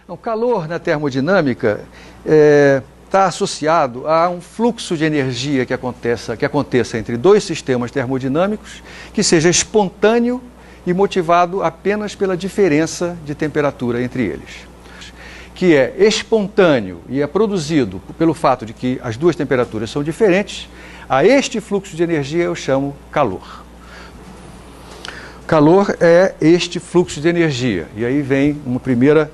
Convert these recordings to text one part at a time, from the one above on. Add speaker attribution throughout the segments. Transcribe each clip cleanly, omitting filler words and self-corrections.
Speaker 1: O calor na termodinâmica está associado a um fluxo de energia que aconteça entre dois sistemas termodinâmicos que seja espontâneo e motivado apenas pela diferença de temperatura entre eles. Que é espontâneo e é produzido pelo fato de que as duas temperaturas são diferentes, a este fluxo de energia eu chamo calor. Calor é este fluxo de energia, e aí vem uma primeira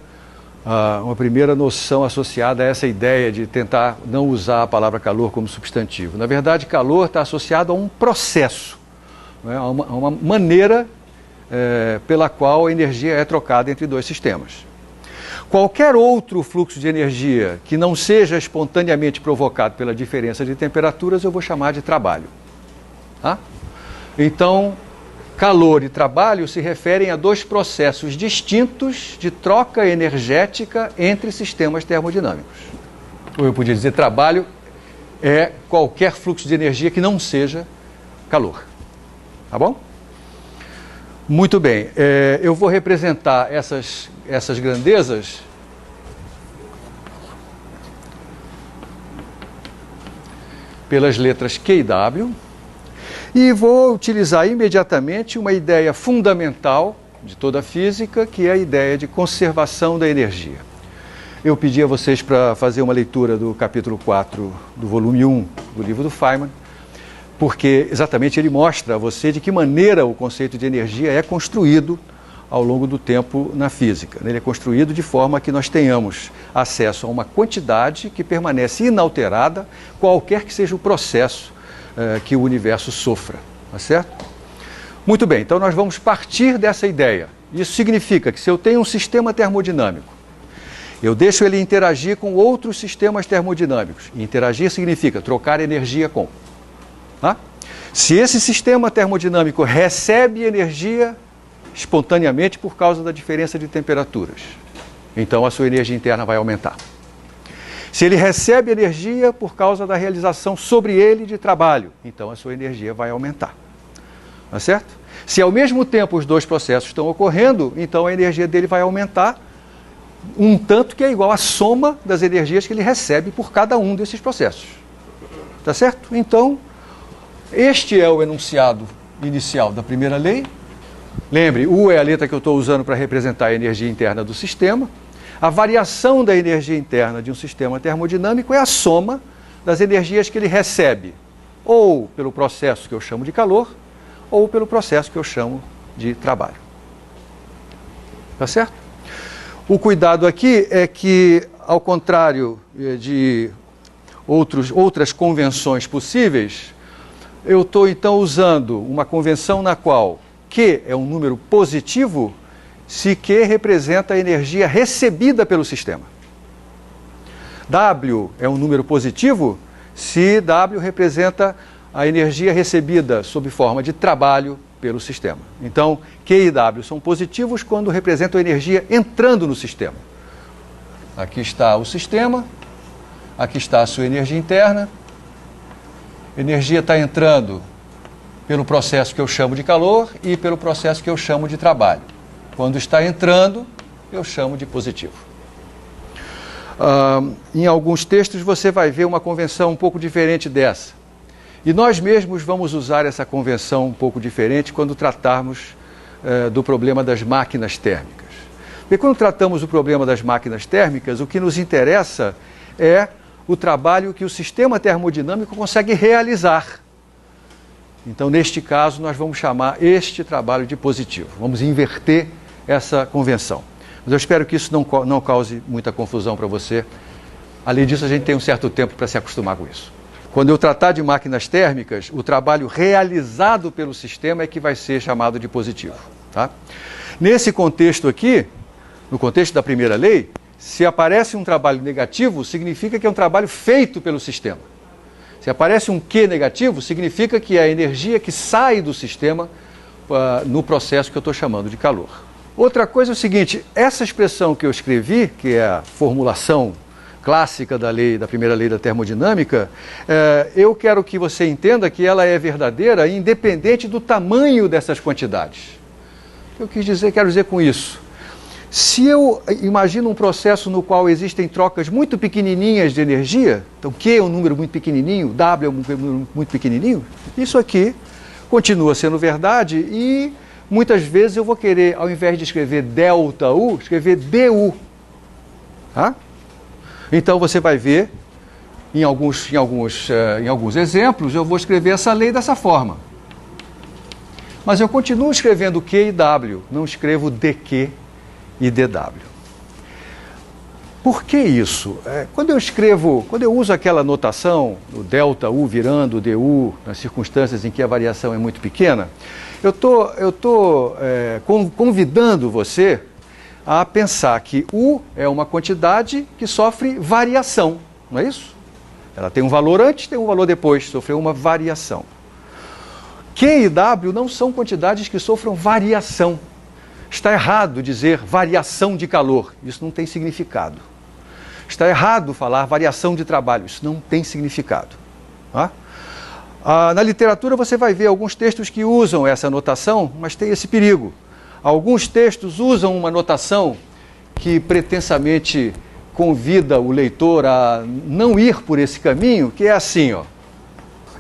Speaker 1: noção associada a essa ideia de tentar não usar a palavra calor como substantivo. Na verdade, calor está associado a um processo, né, a uma maneira pela qual a energia é trocada entre dois sistemas. Qualquer outro fluxo de energia que não seja espontaneamente provocado pela diferença de temperaturas, eu vou chamar de trabalho. Tá? Então, calor e trabalho se referem a dois processos distintos de troca energética entre sistemas termodinâmicos. Ou eu podia dizer, trabalho é qualquer fluxo de energia que não seja calor. Tá bom? Muito bem, eu vou representar essas grandezas pelas letras Q e W e vou utilizar imediatamente uma ideia fundamental de toda a física, que é a ideia de conservação da energia. Eu pedi a vocês para fazer uma leitura do capítulo 4 do volume 1 do livro do Feynman, porque exatamente ele mostra a você de que maneira o conceito de energia é construído ao longo do tempo na física. Ele é construído de forma que nós tenhamos acesso a uma quantidade que permanece inalterada, qualquer que seja o processo que o universo sofra. Tá certo? Muito bem, então nós vamos partir dessa ideia. Isso significa que se eu tenho um sistema termodinâmico, eu deixo ele interagir com outros sistemas termodinâmicos. E interagir significa trocar energia com. Tá? Se esse sistema termodinâmico recebe energia espontaneamente por causa da diferença de temperaturas, então a sua energia interna vai aumentar. Se ele recebe energia por causa da realização sobre ele de trabalho, então a sua energia vai aumentar. Tá certo? Se ao mesmo tempo os dois processos estão ocorrendo, então a energia dele vai aumentar um tanto que é igual à soma das energias que ele recebe por cada um desses processos. Tá certo? Então, este é o enunciado inicial da primeira lei. Lembre, U é a letra que eu estou usando para representar a energia interna do sistema. A variação da energia interna de um sistema termodinâmico é a soma das energias que ele recebe, ou pelo processo que eu chamo de calor, ou pelo processo que eu chamo de trabalho. Tá certo? O cuidado aqui é que, ao contrário de outras convenções possíveis, eu estou então usando uma convenção na qual Q é um número positivo se Q representa a energia recebida pelo sistema. W é um número positivo se W representa a energia recebida sob forma de trabalho pelo sistema. Então, Q e W são positivos quando representam a energia entrando no sistema. Aqui está o sistema, aqui está a sua energia interna. A energia está entrando pelo processo que eu chamo de calor e pelo processo que eu chamo de trabalho. Quando está entrando, eu chamo de positivo. Em alguns textos você vai ver uma convenção um pouco diferente dessa. E nós mesmos vamos usar essa convenção um pouco diferente quando tratarmos do problema das máquinas térmicas. Porque quando tratamos do problema das máquinas térmicas, o que nos interessa é o trabalho que o sistema termodinâmico consegue realizar. Então, neste caso, nós vamos chamar este trabalho de positivo. Vamos inverter essa convenção. Mas eu espero que isso não cause muita confusão para você. Além disso, a gente tem um certo tempo para se acostumar com isso. Quando eu tratar de máquinas térmicas, o trabalho realizado pelo sistema é que vai ser chamado de positivo. Tá? Nesse contexto aqui, no contexto da primeira lei, se aparece um trabalho negativo, significa que é um trabalho feito pelo sistema. Se aparece um Q negativo, significa que é a energia que sai do sistema no processo que eu estou chamando de calor. Outra coisa é o seguinte, essa expressão que eu escrevi, que é a formulação clássica da primeira lei da termodinâmica, eu quero que você entenda que ela é verdadeira independente do tamanho dessas quantidades. O que eu quero dizer com isso? Se eu imagino um processo no qual existem trocas muito pequenininhas de energia, então Q é um número muito pequenininho, W é um número muito pequenininho, isso aqui continua sendo verdade e muitas vezes eu vou querer, ao invés de escrever ΔU, escrever DU. Tá? Então você vai ver, em alguns exemplos, eu vou escrever essa lei dessa forma. Mas eu continuo escrevendo Q e W, não escrevo DQ e DW. Por que isso? Quando eu uso aquela notação, o ΔU virando DU, nas circunstâncias em que a variação é muito pequena, eu estou convidando você a pensar que U é uma quantidade que sofre variação, não é isso? Ela tem um valor antes, tem um valor depois, sofreu uma variação. Q e W não são quantidades que sofram variação. Está errado dizer variação de calor, isso não tem significado. Está errado falar variação de trabalho, isso não tem significado. Tá? Na literatura você vai ver alguns textos que usam essa notação, mas tem esse perigo. Alguns textos usam uma notação que pretensamente convida o leitor a não ir por esse caminho, que é assim, ó.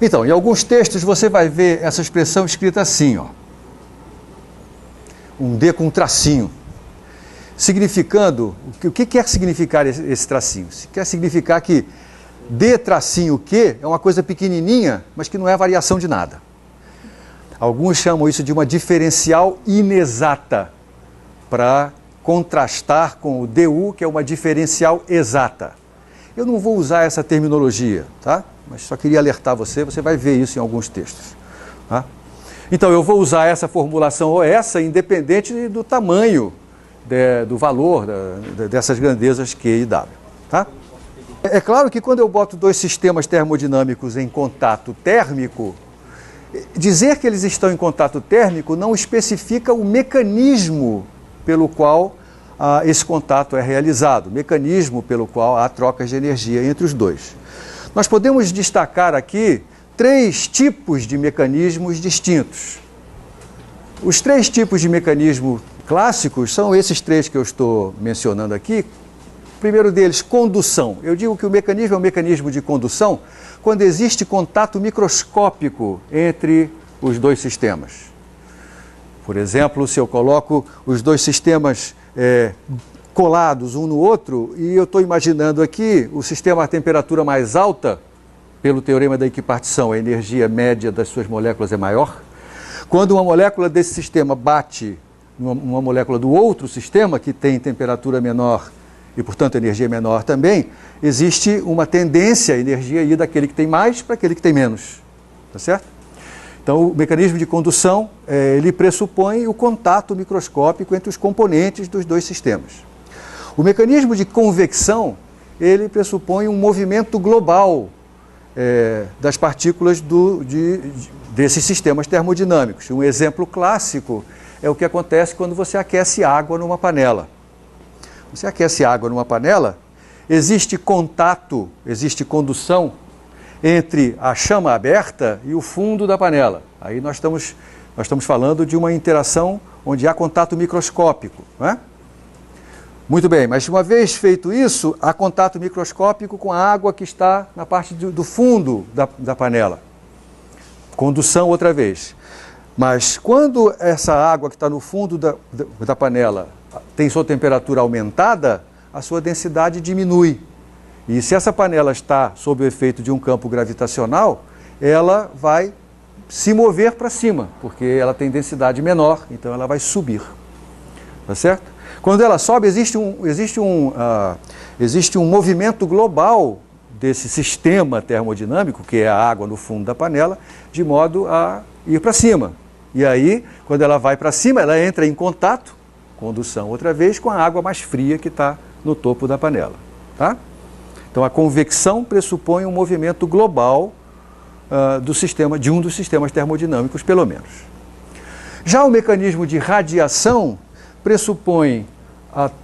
Speaker 1: Então, em alguns textos você vai ver essa expressão escrita assim, ó. Um D com um tracinho, significando, o que quer significar esse tracinho? Quer significar que D tracinho Q é uma coisa pequenininha, mas que não é variação de nada. Alguns chamam isso de uma diferencial inexata, para contrastar com o DU, que é uma diferencial exata. Eu não vou usar essa terminologia, tá? Mas só queria alertar você vai ver isso em alguns textos. Tá? Então, eu vou usar essa formulação ou essa, independente do tamanho, do valor dessas grandezas Q e W. Tá? É claro que quando eu boto dois sistemas termodinâmicos em contato térmico, dizer que eles estão em contato térmico não especifica o mecanismo pelo qual esse contato é realizado, o mecanismo pelo qual há trocas de energia entre os dois. Nós podemos destacar aqui 3 tipos de mecanismos distintos. Os 3 tipos de mecanismo clássicos são esses 3 que eu estou mencionando aqui. O primeiro deles, condução. Eu digo que o mecanismo é um mecanismo de condução quando existe contato microscópico entre os dois sistemas. Por exemplo, se eu coloco os dois sistemas colados um no outro, e eu estou imaginando aqui o sistema a temperatura mais alta, pelo teorema da equipartição, a energia média das suas moléculas é maior. Quando uma molécula desse sistema bate numa molécula do outro sistema, que tem temperatura menor e, portanto, energia menor também, existe uma tendência a energia ir daquele que tem mais para aquele que tem menos. Tá certo? Então, o mecanismo de condução, ele pressupõe o contato microscópico entre os componentes dos dois sistemas. O mecanismo de convecção, ele pressupõe um movimento global das partículas desses sistemas termodinâmicos. Um exemplo clássico é o que acontece quando você aquece água numa panela. Você aquece água numa panela, existe contato, existe condução entre a chama aberta e o fundo da panela. Aí nós estamos falando de uma interação onde há contato microscópico, não é? Muito bem, mas uma vez feito isso, há contato microscópico com a água que está na parte do fundo da panela. Condução outra vez. Mas quando essa água que está no fundo da panela tem sua temperatura aumentada, a sua densidade diminui. E se essa panela está sob o efeito de um campo gravitacional, ela vai se mover para cima, porque ela tem densidade menor, então ela vai subir. Tá certo? Quando ela sobe, existe um movimento global desse sistema termodinâmico, que é a água no fundo da panela, de modo a ir para cima. E aí, quando ela vai para cima, ela entra em contato, condução outra vez, com a água mais fria que está no topo da panela. Tá? Então, a convecção pressupõe um movimento global de um dos sistemas termodinâmicos, pelo menos. Já o mecanismo de radiação pressupõe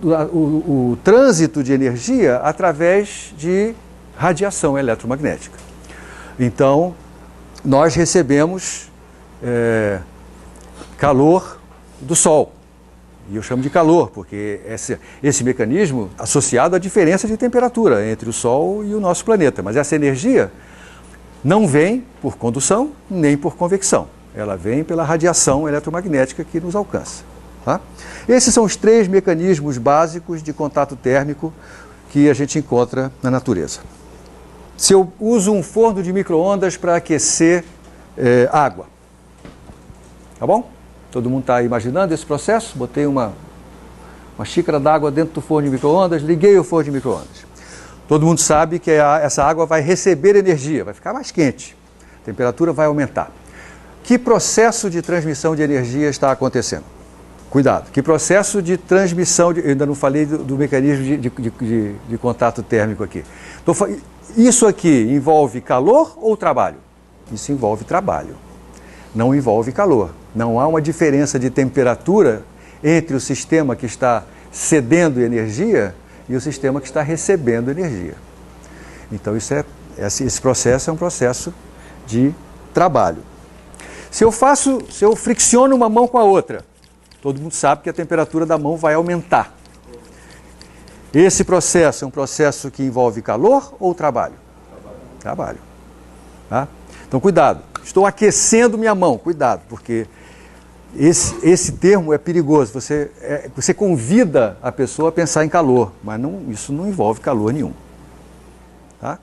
Speaker 1: o trânsito de energia através de radiação eletromagnética. Então, nós recebemos calor do Sol. E eu chamo de calor, porque esse mecanismo associado à diferença de temperatura entre o Sol e o nosso planeta. Mas essa energia não vem por condução nem por convecção. Ela vem pela radiação eletromagnética que nos alcança. Tá? Esses são os 3 mecanismos básicos de contato térmico que a gente encontra na natureza. Se eu uso um forno de micro-ondas para aquecer água, tá bom? Todo mundo está imaginando esse processo? Botei uma xícara d'água dentro do forno de micro-ondas, liguei o forno de micro-ondas. Todo mundo sabe que essa água vai receber energia, vai ficar mais quente, a temperatura vai aumentar. Que processo de transmissão de energia está acontecendo? Cuidado, que processo de transmissão, eu ainda não falei do mecanismo de contato térmico aqui. Isso aqui envolve calor ou trabalho? Isso envolve trabalho, não envolve calor. Não há uma diferença de temperatura entre o sistema que está cedendo energia e o sistema que está recebendo energia. Então esse processo é um processo de trabalho. Se eu fricciono uma mão com a outra, todo mundo sabe que a temperatura da mão vai aumentar. Esse processo é um processo que envolve calor ou trabalho? Trabalho. Tá? Então cuidado, estou aquecendo minha mão, cuidado, porque esse termo é perigoso. Você convida a pessoa a pensar em calor, mas isso não envolve calor nenhum. Tá?